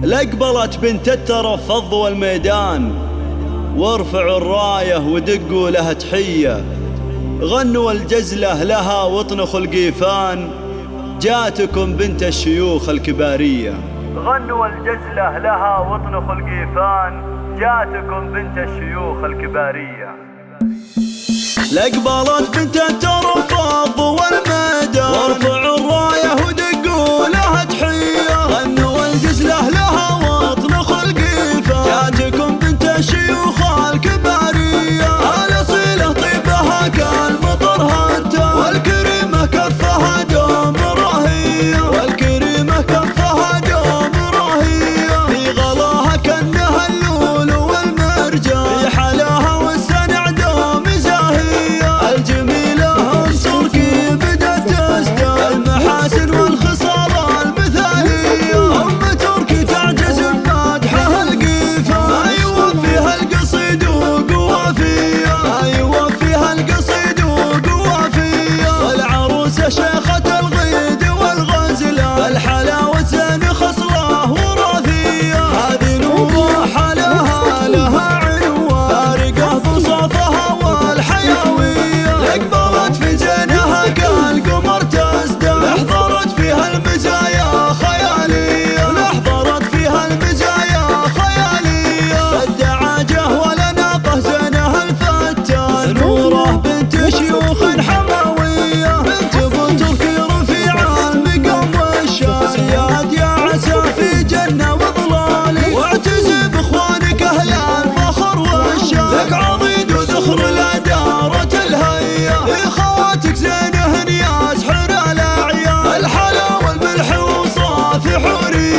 لأقبلت بنت الترفض والميدان، وارفعوا الراية ودقوا لها تحية، غنوا الجزلة لها واطنخوا القيفان، جاتكم بنت الشيوخ الكبارية. غنوا الجزلة لها واطنخوا القيفان، جاتكم بنت الشيوخ الكبارية. لأقبلت بنت الترفض والميدان، وارفعوا الراية ودقوا لها تحية، غنوا الجزلة لها واطنخوا القيفان، جاتكم بنت الشيوخ الكبارية. الأصيلة طيبها كالمطر هتان، والكريمة كفها دوم رهية، والكريمة كفها دوم رهية، في غلاها كأنها اللؤلؤ والمرجان، في حلاها والسنع دوم زاهية. الجميلة هم تركي بدت تزداد المحاسن والخصال المثالية، أم تركي تعجز بمدحها القيفان، ما يوفيها القصيد وقوافية، ما يوفيها القصيد وقوافية. والعروسة شيخة الغيد والغزلة، الحلاوة زين خصلة وراثية، هذه نوح لها عنوان، فارقة بصوفها والحيوية. اقبلت في زينها كالقمر تزداد، احضرت فيها المزايا خيالية، احضرت فيها المزايا خيالية. الدعاجة والأناقة زينها الفتان، نوره بنت شيوخ حموية، بنت ابو تركي رفيع المقام والشان، زياد يا عسى في جنة وظلالي، واعتزي باخوانك اهل الفخر والشان، لك عضيد وذخر لا دارت الهية، خواتك زينهن يا سحر الاعيان، الحلا والملح وصافي حورية.